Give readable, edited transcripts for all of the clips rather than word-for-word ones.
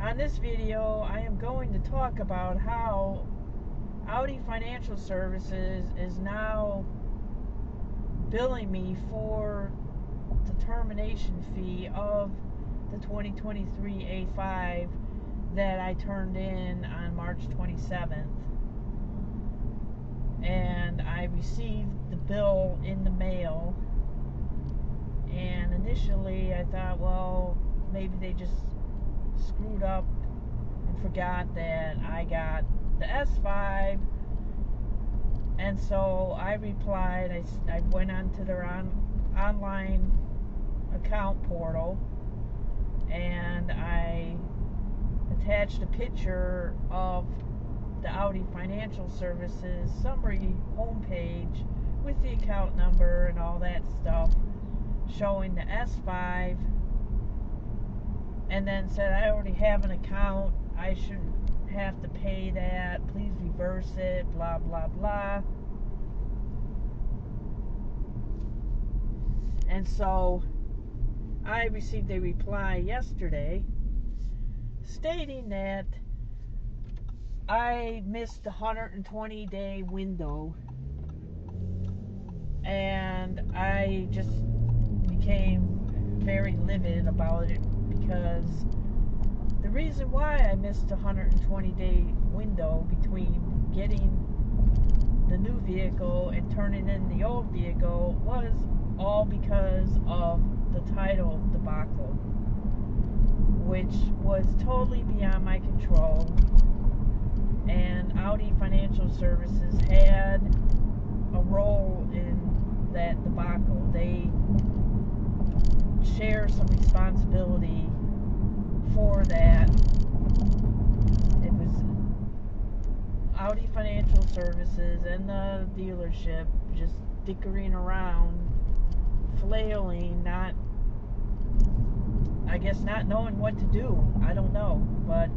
On this video, I am going to talk about how Audi Financial Services is now billing me for the termination fee of the 2023 A5 that I turned in on March 27th. And I received the bill in the mail. And initially I thought, well, maybe they just screwed up and forgot that I got the S5. And so I replied, I went onto their online account portal and I attached a picture of the Audi Financial Services summary homepage with the account number and all that stuff, showing the S5, and then said I already have an account, I shouldn't have to pay that, please reverse it, blah blah blah. And so I received a reply yesterday stating that I missed the 120-day window, and I just became very livid about it, because the reason why I missed the 120-day window between getting the new vehicle and turning in the old vehicle was all because of the title debacle, which was totally beyond my control. And Audi Financial Services had a role in that debacle. They share some responsibility for that. It was Audi Financial Services and the dealership just dickering around, flailing, not knowing what to do. I don't know, but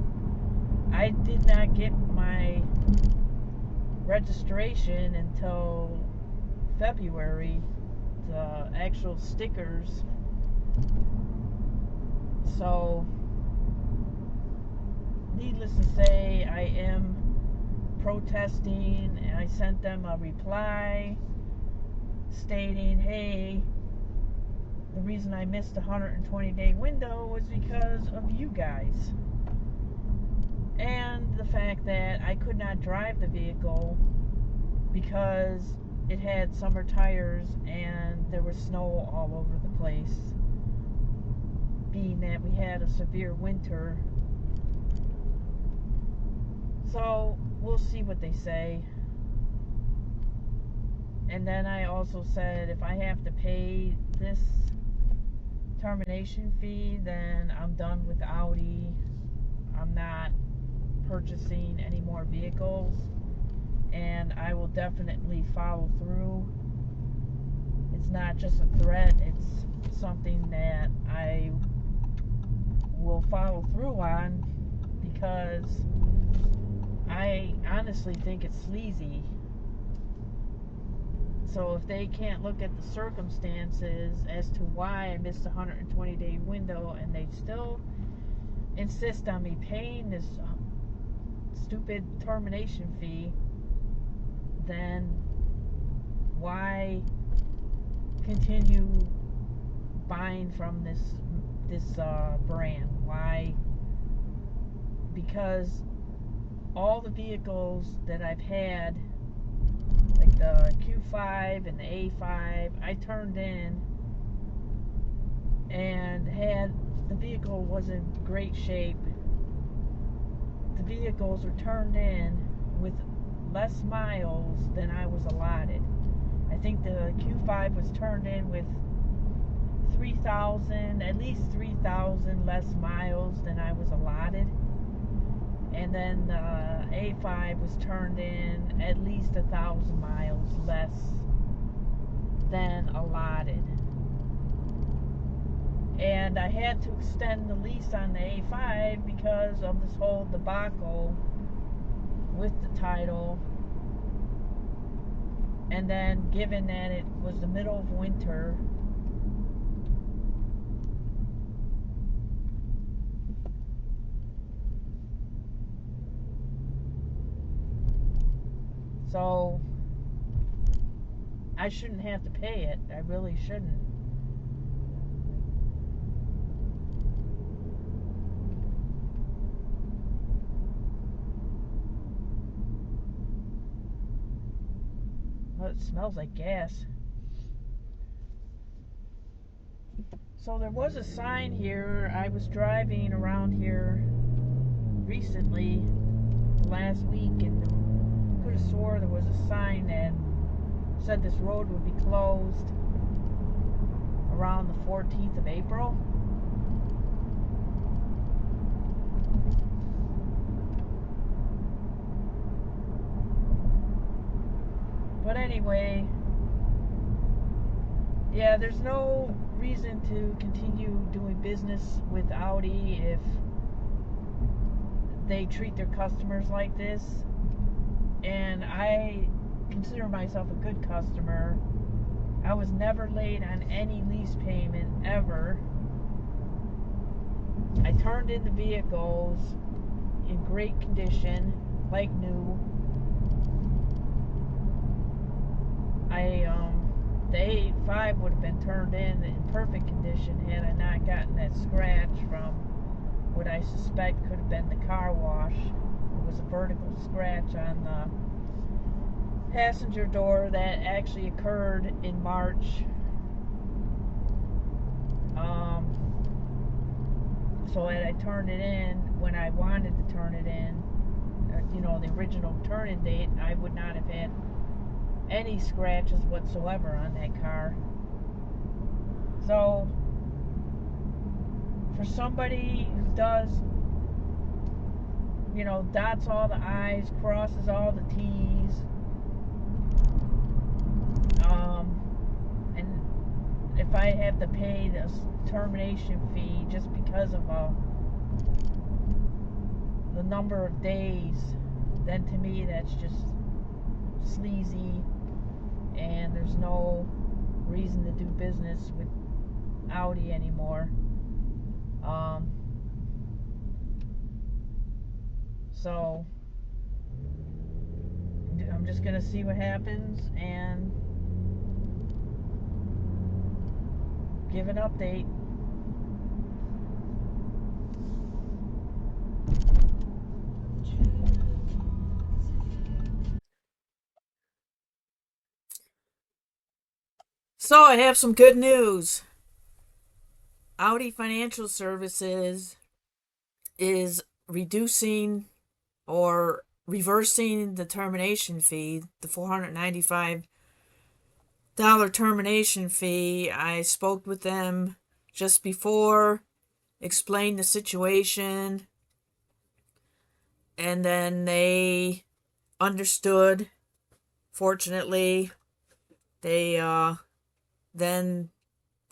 I did not get my registration until February, the actual stickers. So, needless to say, I am protesting, and I sent them a reply stating, hey, the reason I missed the 120-day window was because of you guys. And the fact that I could not drive the vehicle because it had summer tires and there was snow all over the place, being that we had a severe winter. So we'll see what they say. And then I also said, if I have to pay this termination fee, then I'm done with Audi. I'm not purchasing any more vehicles, and I will definitely follow through. It's not just a threat, it's something that I will follow through on, because I honestly think it's sleazy. So if they can't look at the circumstances as to why I missed the 120-day window, and they still insist on me paying this stupid termination fee, then why continue buying from this brand? Why? Because all the vehicles that I've had, like the Q5 and the A5, I turned in and the vehicle was in great shape. The vehicles were turned in with less miles than I was allotted. I think the Q5 was turned in with 3,000, at least 3,000 less miles than I was allotted. And then the A5 was turned in at least 1,000 miles less than allotted. And I had to extend the lease on the A5 because of this whole debacle with the title. And then, given that it was the middle of winter, So I shouldn't have to pay it. I really shouldn't. Oh, it smells like gas. So there was a sign here. I was driving around here recently, last week, and could have swore there was a sign that said this road would be closed around the 14th of April. But anyway, yeah, there's no reason to continue doing business with Audi if they treat their customers like this. And I consider myself a good customer. I was never late on any lease payment ever. I turned in the vehicles in great condition, like new. The A5 would have been turned in perfect condition had I not gotten that scratch from what I suspect could have been the car wash. It was a vertical scratch on the passenger door that actually occurred in March. So had I turned it in when I wanted to turn it in, the original turn-in date, I would not have had any scratches whatsoever on that car. So for somebody who does, dots all the I's, crosses all the T's, and if I have to pay this termination fee just because of the number of days, then to me that's just sleazy, and there's no reason to do business with Audi anymore. So I'm just gonna see what happens and give an update. So I have some good news. Audi Financial Services is reducing or reversing the termination fee, the $495 termination fee. I spoke with them just before, explained the situation, and then they understood. Fortunately, they then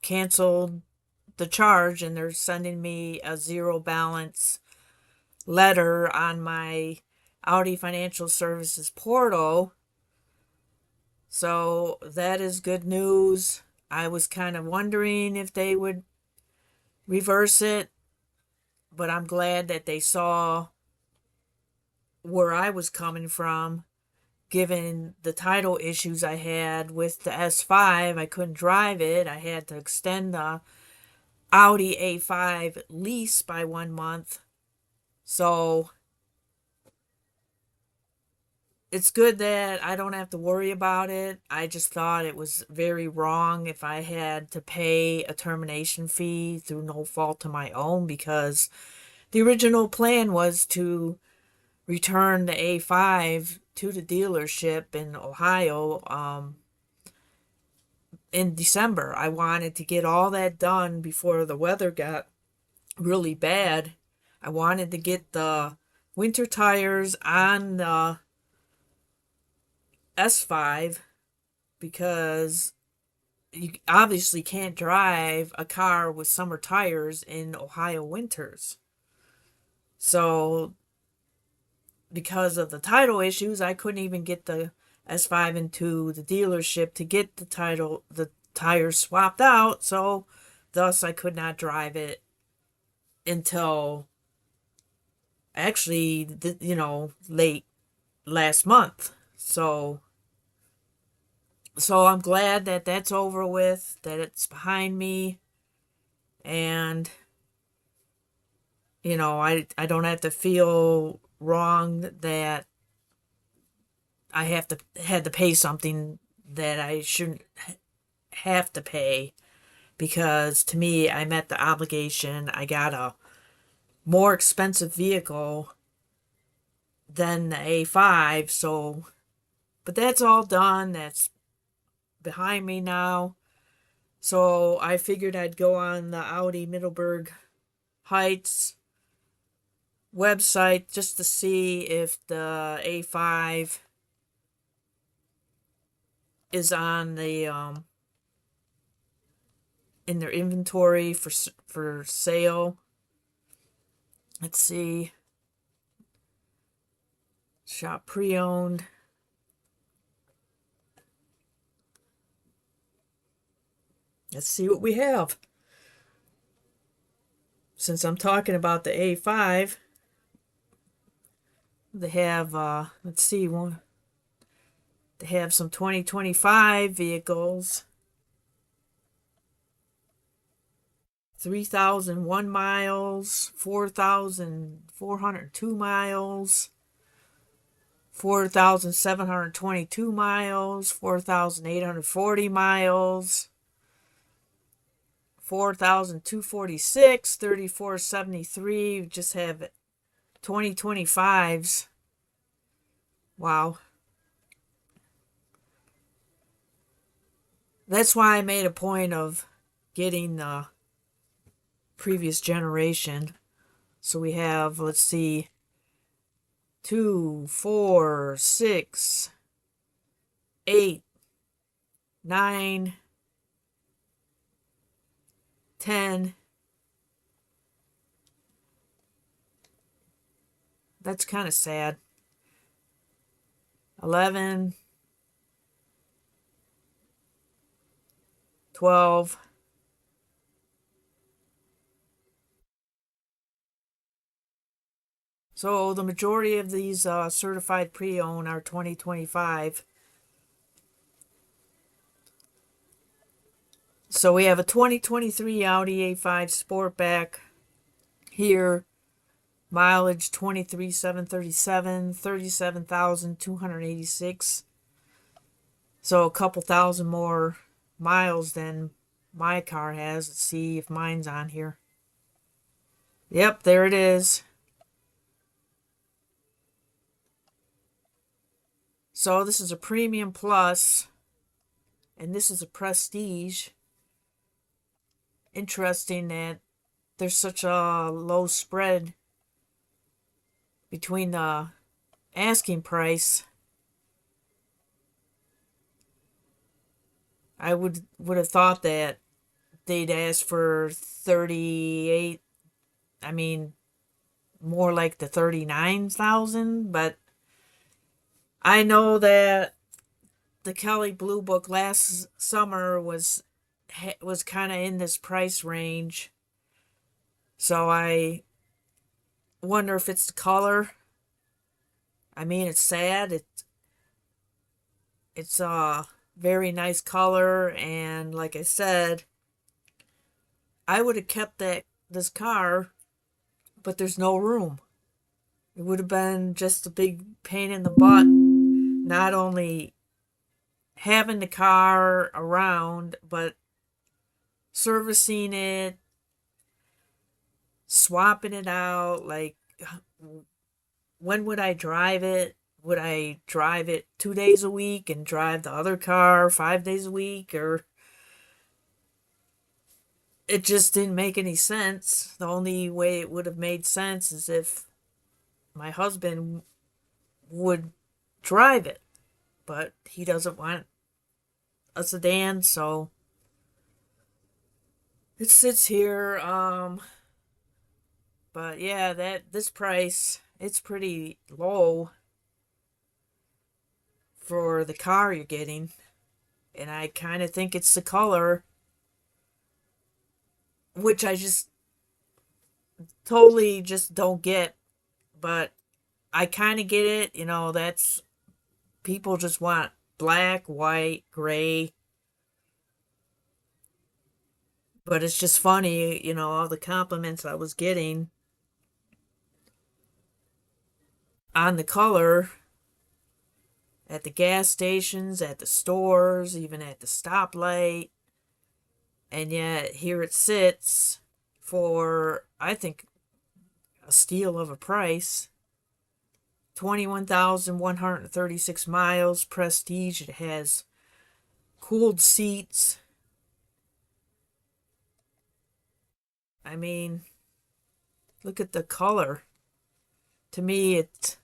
canceled the charge, and they're sending me a zero balance letter on my Audi Financial Services portal. So that is good news. I was kind of wondering if they would reverse it, but I'm glad that they saw where I was coming from. Given the title issues I had with the S5, I couldn't drive it. I had to extend the Audi A5 lease by 1 month. So it's good that I don't have to worry about it. I just thought it was very wrong if I had to pay a termination fee through no fault of my own, because the original plan was to return the A5 to the dealership in Ohio in December. I wanted to get all that done before the weather got really bad. I wanted to get the winter tires on the S5 because you obviously can't drive a car with summer tires in Ohio winters. So because of the title issues, I couldn't even get the S5 into the dealership to get the tires swapped out. So thus I could not drive it until actually, late last month. So I'm glad that that's over with, that it's behind me, and I don't have to feel wrong that I had to pay something that I shouldn't have to pay, because to me I met the obligation. I got a more expensive vehicle than the A5, so but that's all done. That's behind me now. So I figured I'd go on the Audi Middleburg Heights website just to see if the A5 is on the in their inventory for sale. Let's see. Shop pre-owned. Let's see what we have. Since I'm talking about the A5, they have let's see, they have some 2025 vehicles. 3,001 miles, 4,402 miles, 4,722 miles, 4,840 miles, 4,246, 3,473. Just have 2025s. Wow. That's why I made a point of getting the previous generation. So we have, let's see, 2, 4, 6, 8, 9, 10. That's kind of sad. 11, 12. So the majority of these certified pre-owned are 2025. So we have a 2023 Audi A5 Sportback here. Mileage 23,737, 37,286. So a couple thousand more miles than my car has. Let's see if mine's on here. Yep, there it is. So this is a Premium Plus, and this is a Prestige. Interesting that there's such a low spread between the asking price. I would have thought that they'd ask for 38. I mean, more like the 39,000, but I know that the Kelly Blue Book last summer was kind of in this price range. So I wonder if it's the color. I mean, it's sad. It's a very nice color, and like I said, I would have kept this car, but there's no room. It would have been just a big pain in the butt, not only having the car around, but servicing it, swapping it out. Like, when would I drive it? Would I drive it 2 days a week and drive the other car 5 days a week? Or it just didn't make any sense. The only way it would have made sense is if my husband would drive it, but he doesn't want a sedan, so it sits here. But yeah, this price, it's pretty low for the car you're getting, and I kind of think it's the color, which I just totally just don't get. But I kind of get it. That's people just want black, white, gray. But it's just funny, all the compliments I was getting on the color at the gas stations, at the stores, even at the stoplight. And yet here it sits for, I think, a steal of a price. 21,136 miles, prestige. It has cooled seats. I mean, look at the color. To me, it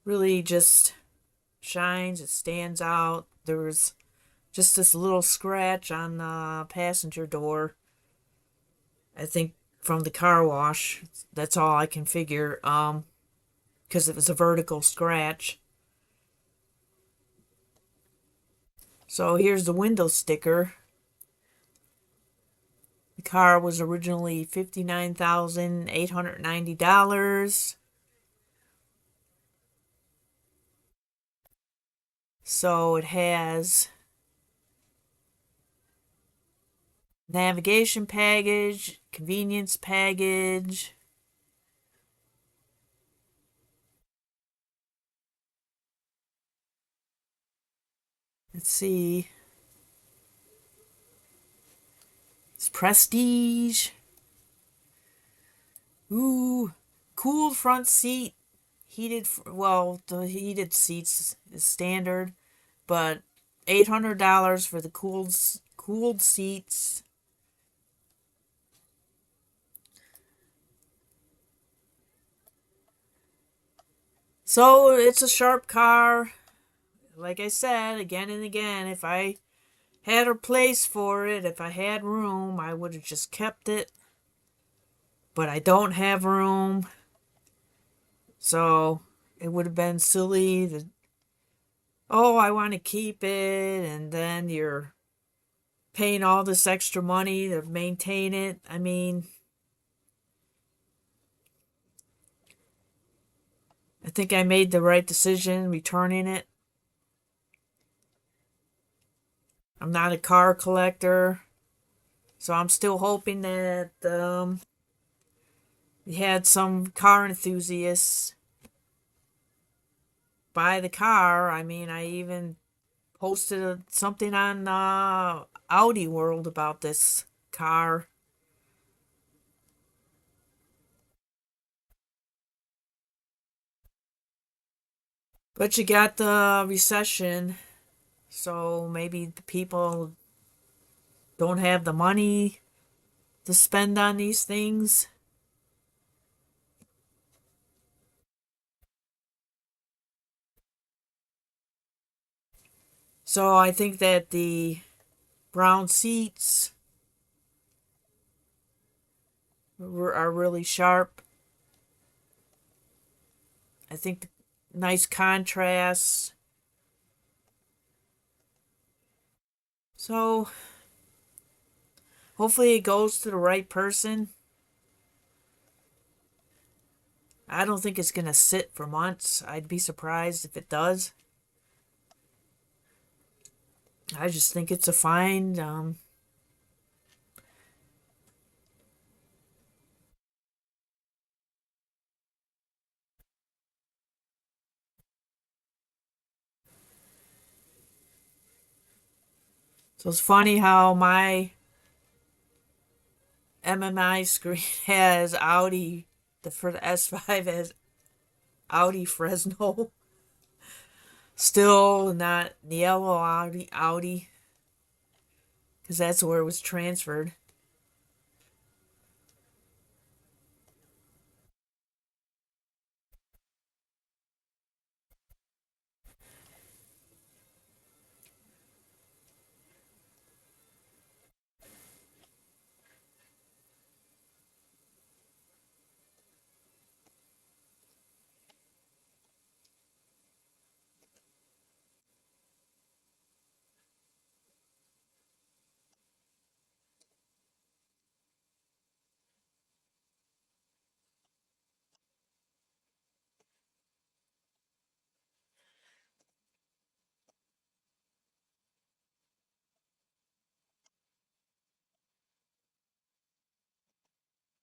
really just shines. It stands out. There's just this little scratch on the passenger door. I think from the car wash. That's all I can figure. Because it was a vertical scratch. So here's the window sticker. The car was originally $59,890. So it has navigation package, convenience package. Let's see. It's prestige. Ooh, cool front seat. Heated, well, the heated seats is standard, but $800 for the cooled seats. So it's a sharp car. Like I said again and again, if I had a place for it, if I had room, I would have just kept it. But I don't have room. So it would have been silly to, oh, I want to keep it, and then you're paying all this extra money to maintain it. I mean, I think I made the right decision returning it. I'm not a car collector, so I'm still hoping that we had some car enthusiasts buy the car. I mean, I even posted something on Audi World about this car. But you got the recession, so maybe the people don't have the money to spend on these things. So I think that the brown seats are really sharp. I think nice contrast. So hopefully it goes to the right person. I don't think it's going to sit for months. I'd be surprised if it does. I just think it's a find. So it's funny how my MMI screen has Audi, for the S5 has Audi Fresno. Still not the yellow Audi, because that's where it was transferred.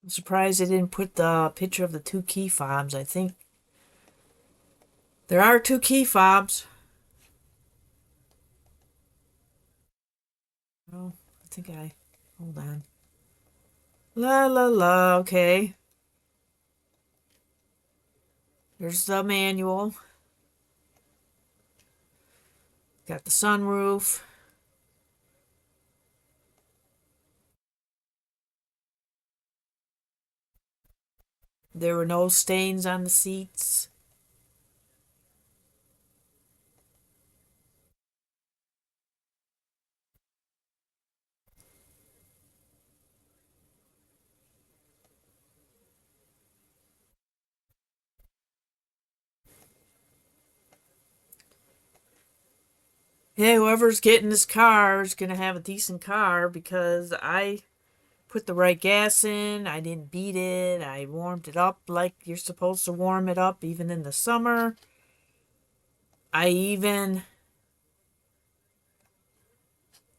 I'm surprised they didn't put the picture of the two key fobs. I think there are two key fobs. Oh, I think hold on. La la la, okay. There's the manual. Got the sunroof. There were no stains on the seats. Yeah, whoever's getting this car is going to have a decent car because I put the right gas in. I didn't beat it. I warmed it up like you're supposed to warm it up, even in the summer. I even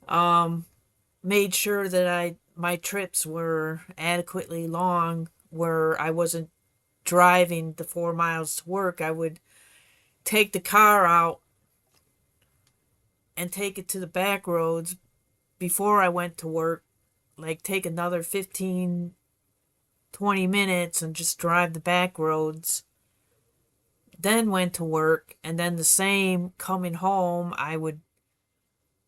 um, made sure that my trips were adequately long where I wasn't driving the 4 miles to work. I would take the car out and take it to the back roads before I went to work, like take another 15, 20 minutes and just drive the back roads. Then went to work, and then the same coming home. I would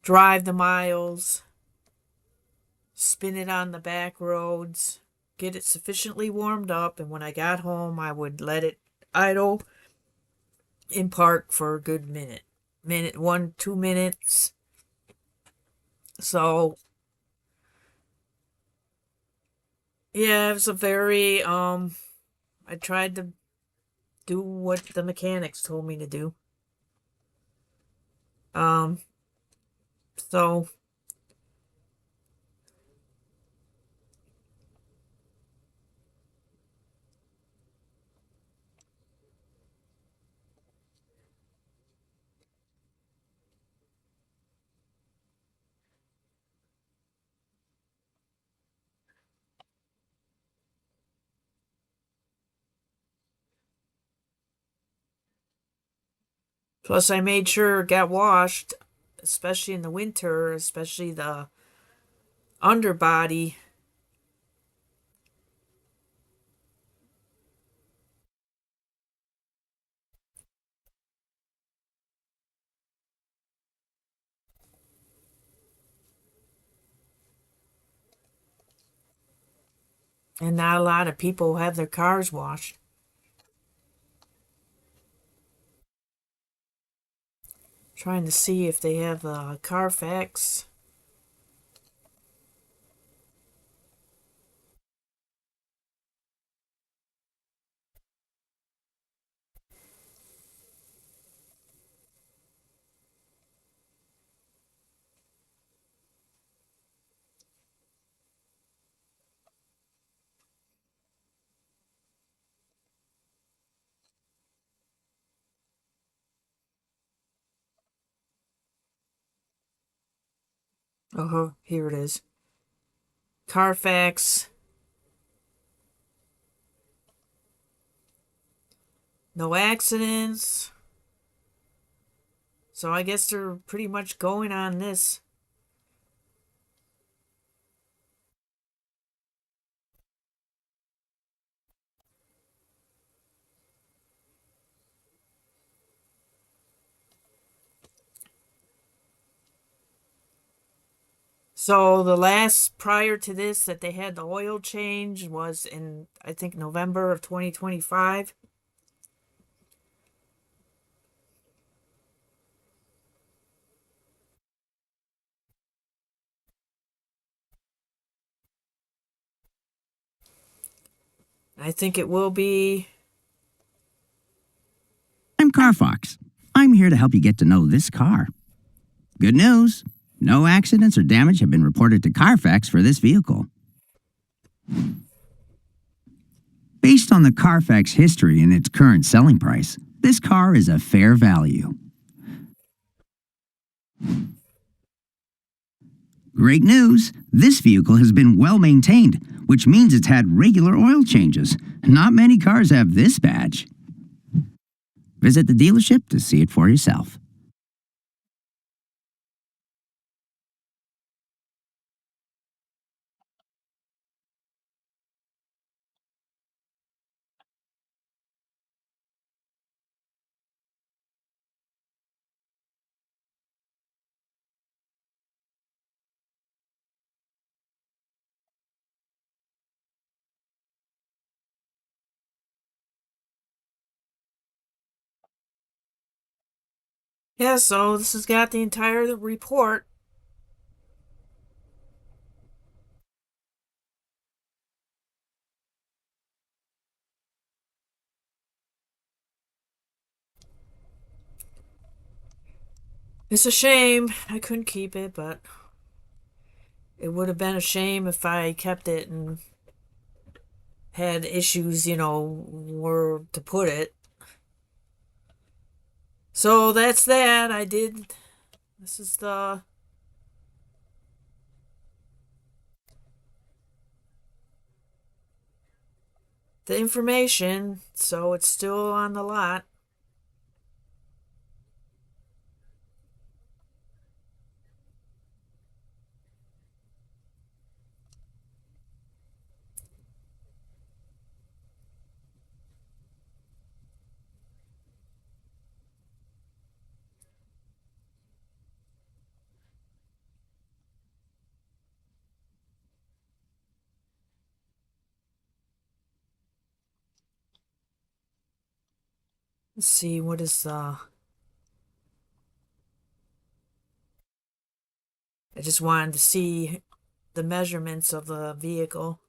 drive the miles, spin it on the back roads, get it sufficiently warmed up, and when I got home, I would let it idle in park for a good minute, 1, 2 minutes. So yeah, it was a very I tried to do what the mechanics told me to do. Um so plus I made sure it got washed, especially in the winter, especially the underbody. And not a lot of people have their cars washed. Trying to see if they have Carfax. Oh, here it is. Carfax. No accidents. So I guess they're pretty much going on this. So the last prior to this that they had the oil change was in, I think, November of 2025. I think it will be. I'm CarFox. I'm here to help you get to know this car. Good news. No accidents or damage have been reported to Carfax for this vehicle. Based on the Carfax history and its current selling price, this car is a fair value. Great news! This vehicle has been well maintained, which means it's had regular oil changes. Not many cars have this badge. Visit the dealership to see it for yourself. Yeah, so this has got the entire report. It's a shame I couldn't keep it, but it would have been a shame if I kept it and had issues, where to put it. So that's that. This is the information, so it's still on the lot. Let's see, what is I just wanted to see the measurements of the vehicle.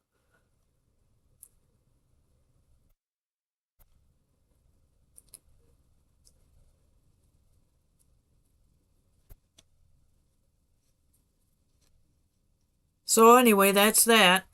So anyway, that's that.